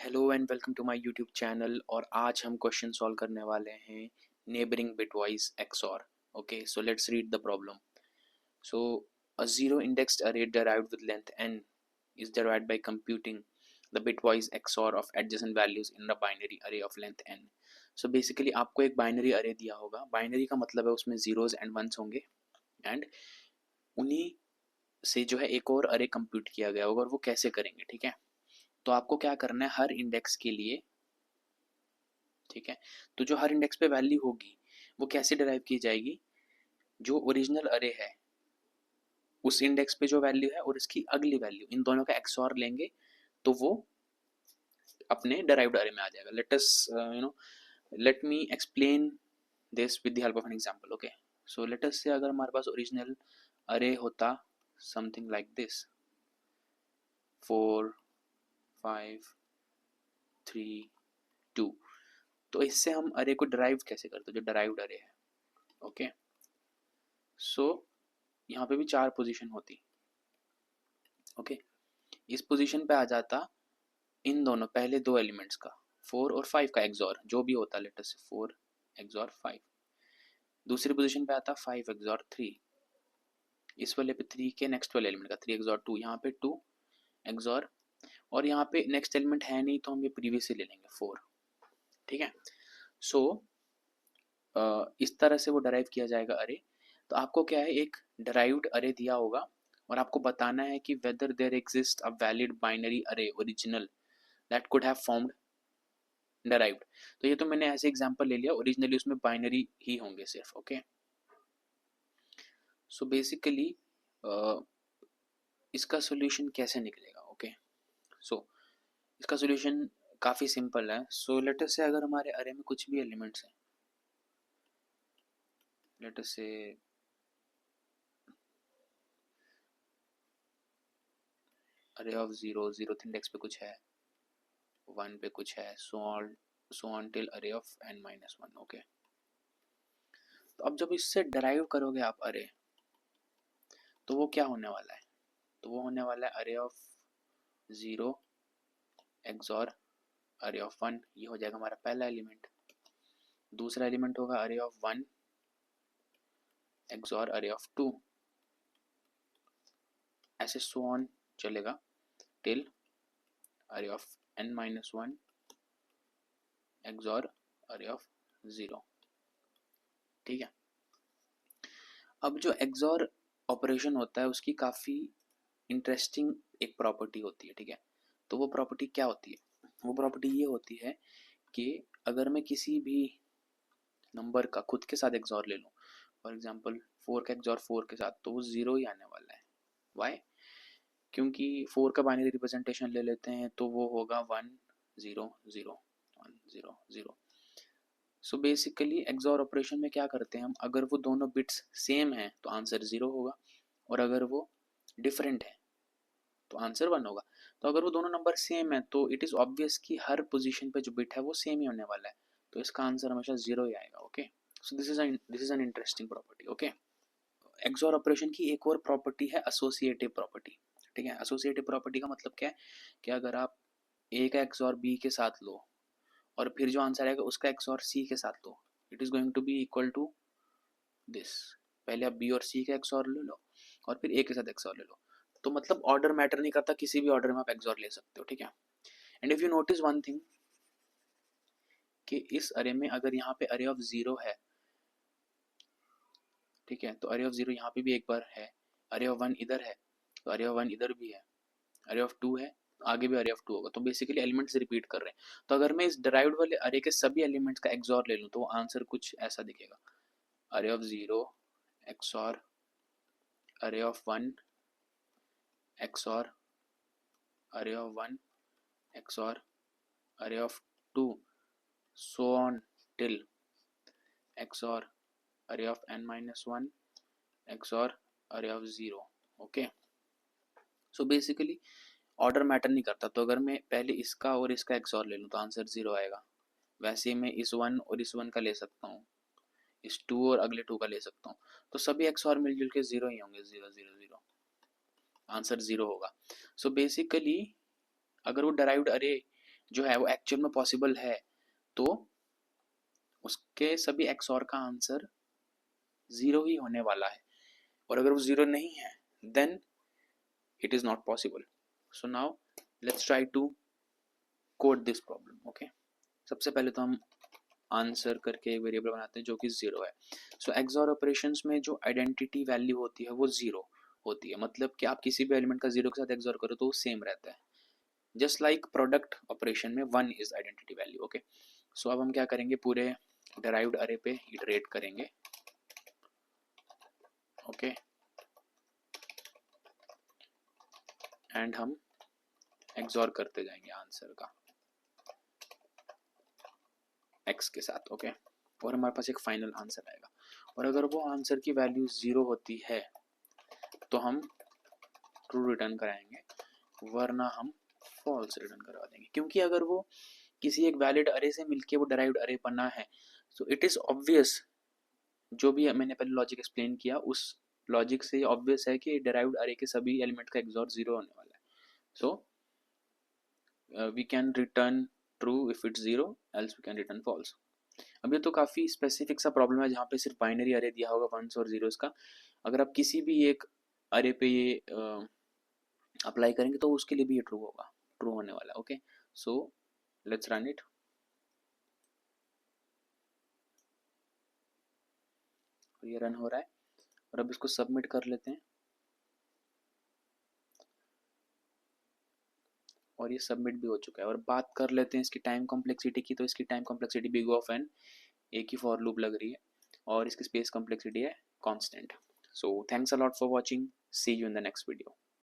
Hello and welcome to my YouTube channel. और आज हम क्वेश्चन सॉल्व करने वाले हैं neighbouring bitwise XOR। Okay, so let's read the problem. So a zero indexed array derived with length n is derived by computing the bitwise XOR of adjacent values in the binary array of length n। So basically आपको एक binary अरे दिया होगा। Binary का मतलब है उसमें zeros and once होंगे एंड उन्हीं से जो है एक और अरे कंप्यूट किया गया होगा। और वो कैसे करेंगे, ठीक है। तो आपको क्या करना है, हर इंडेक्स के लिए, ठीक है, तो जो हर इंडेक्स पे वैल्यू होगी वो कैसे डिराइव की जाएगी। जो ओरिजिनल अरे है उस इंडेक्स पे जो वैल्यू है और इसकी अगली वैल्यू, इन दोनों का एक्सऑर लेंगे तो वो अपने डिराइव्ड अरे में आ जाएगा। Let me explain this with the help of an example. Okay, so let us से अगर हमारे पास ओरिजिनल अरे होता समथिंग लाइक दिस 4 5 3 2, तो इससे हम अरे को डिराइव कैसे करते हैं, जो डिराइव्ड अरे है। ओके, सो यहाँ पे भी 4 पोजीशन होती। ओके, इस पोजीशन पे आ जाता इन दोनों पहले दो एलिमेंट्स का 4 और 5 का एक्सॉर, जो भी होता लेटर से 4 एक्सॉर 5। दूसरी पोजीशन पे आता 5 एक्सॉर 3। इस वाले पे 3 के नेक्स्ट वाले एलिमेंट का 3 एक्सॉर 2। यहाँ पे 2 एक्सॉर, और यहाँ पे नेक्स्ट एलिमेंट है नहीं तो हम ये प्रीवियस से ले लेंगे 4। ठीक है, सो इस तरह से वो डराइव किया जाएगा अरे। तो आपको क्या है, एक डराइव्ड अरे दिया होगा और आपको बताना है कि whether there exist a valid binary array original that could have formed derived. तो ये तो मैंने ऐसे एग्जांपल ले लिया, ओरिजिनली उसमें बाइनरी ही होंगे सिर्फ। ओके, सो बेसिकली इसका सॉल्यूशन कैसे निकलेगा। ओके, सो इसका सॉल्यूशन काफी सिंपल है। सो लेट अस से अगर हमारे अरे में कुछ भी एलिमेंट्स हैं, लेट अस से अरे ऑफ 0 0th इंडेक्स पे कुछ है, 1 पे कुछ है, सो ऑन टिल अरे ऑफ n-1। ओके, तो अब जब इससे डराइव करोगे आप अरे, तो वो क्या होने वाला है, तो वो होने वाला है अरे ऑफ 0 एक्सॉर अरे ऑफ 1। ये हो जाएगा हमारा पहला एलिमेंट। दूसरा एलिमेंट होगा अरे ऑफ 1 एक्सॉर अरे ऑफ 2, ऐसे सो ऑन चलेगा टिल अरे ऑफ n-1 एक्सॉर अरे ऑफ 0। ठीक है, अब जो एक्सॉर ऑपरेशन होता है उसकी काफ़ी इंटरेस्टिंग एक प्रॉपर्टी होती है। ठीक है, तो वो प्रॉपर्टी क्या होती है, वो प्रॉपर्टी ये होती है कि अगर मैं किसी भी नंबर का खुद के साथ एक्सॉर ले लूँ, फॉर एग्जांपल 4 का एक्सॉर 4 के साथ, तो वो 0 ही आने वाला है। वाई? क्योंकि 4 का बाइनरी रिप्रेजेंटेशन ले लेते हैं तो वो होगा 1 0 0 1 0 0। सो बेसिकली एक्सॉर ऑपरेशन में क्या करते हैं हम, अगर वो दोनों बिट्स सेम हैं तो आंसर 0 होगा, और अगर वो डिफरेंट है तो आंसर 1 होगा। तो अगर वो दोनों नंबर सेम है तो इट इज ऑब्वियस कि हर पोजीशन पे जो बिट है वो सेम ही होने वाला है, तो इसका आंसर हमेशा 0 ही आएगा। Okay, so this is an interesting property. Okay, XOR operation की एक और प्रॉपर्टी है एसोसिएटिव प्रॉपर्टी। ठीक है, एसोसिएटिव प्रॉपर्टी का मतलब क्या है कि अगर आप ए का एक्सॉर बी के साथ लो और फिर जो आंसर आएगा उसका एक्सॉर सी के साथ लो, it is going to be equal to this. पहले आप बी और सी का एक्सॉर ले लो और फिर ए के साथ एक्सॉर ले लो। तो मतलब ऑर्डर मैटर नहीं करता, किसी भी ऑर्डर में आप एक्सॉर ले सकते हो। ठीक है, and if you notice one thing कि इस अरे में अगर यहाँ पे अरे ऑफ 0 है, ठीक है, तो अरे ऑफ 0 यहाँ पे भी एक बार है, अरे ऑफ 1 इधर है तो अरे ऑफ 1 इधर भी है, अरे ऑफ 2 है आगे भी अरे ऑफ 2 होगा। तो बेसिकली एलिमेंट्स रिपीट कर रहे हैं। तो अगर मैं इस डिराइव्ड वाले अरे के सभी एलिमेंट्स का एक्सॉर ले लूँ तो वो आंसर कुछ ऐसा दिखेगा, अरे ऑफ 0 एक्सॉर अरे ऑफ 1 एक्सॉर अरे ऑफ 1 एक्सॉर अरे of 2, so on till XOR array of n-1 XOR array of 0। Okay, so basically order matter नहीं करता। तो अगर मैं पहले इसका और इसका XOR ले लूँ तो आंसर 0 आएगा। वैसे मैं इस 1 और इस 1 का ले सकता हूँ, इस 2 और अगले 2 का ले सकता हूँ, तो सभी XOR मिलजुल के 0 ही होंगे, 0 0 0, आंसर 0 होगा। सो बेसिकली अगर वो डिराइव्ड अरे जो है वो एक्चुअल में पॉसिबल है, तो उसके सभी XOR का आंसर 0 ही होने वाला है, और अगर वो 0 नहीं है then it is not possible. So now let's try to code this problem. Okay, सबसे पहले तो हम आंसर करके एक वेरिएबल बनाते हैं जो कि 0 है. सो XOR ऑपरेशंस में जो आइडेंटिटी वैल्यू होती है वो 0 होती है, मतलब कि आप किसी भी एलिमेंट का 0 के साथ XOR करो तो वो सेम रहता है, जस्ट लाइक प्रोडक्ट ऑपरेशन में 1 इज आइडेंटिटी वैल्यू. ओके, सो अब हम क्या करेंगे, पूरे डिराइव्ड अरे पे इटरेट करेंगे. ओके, एंड हम XOR करते जाएंगे आंसर का x के साथ. ओके, और हमारे पास एक फाइनल आंसर आएगा, और अगर वो आंसर की वैल्यू 0 होती है तो हम ट्रू रिटर्न कराएंगे, वरना हम फॉल्स रिटर्न करवा देंगे, क्योंकि अगर वो किसी एक वैलिड अरे से मिलके वो डिराइव्ड अरे बना है, सो इट इज ऑब्वियस, जो भी मैंने पहले लॉजिक एक्सप्लेन किया उस लॉजिक से ऑब्वियस है कि डिराइव्ड अरे के सभी एलिमेंट का XOR 0 होने वाला है. So we can return true if it's 0, else we can return false. अब ये तो काफ़ी स्पेसिफिक सा प्रॉब्लम है जहाँ पे सिर्फ बाइनरी अरे दिया होगा वंस और जीरोस का. अगर आप किसी भी एक अरे पे ये अप्लाई करेंगे तो उसके लिए भी ये ट्रू होगा, ट्रू होने वाला. Okay, so let's run it. ये रन हो रहा है, और अब इसको सबमिट कर लेते हैं, और ये सबमिट भी हो चुका है. और बात कर लेते हैं इसकी टाइम कॉम्प्लेक्सिटी की, तो इसकी time complexity big of n, एक ही फॉर लूप लग रही है, और इसकी स्पेस कॉम्प्लेक्सिटी है constant. So thanks a lot for watching, see you in the next video.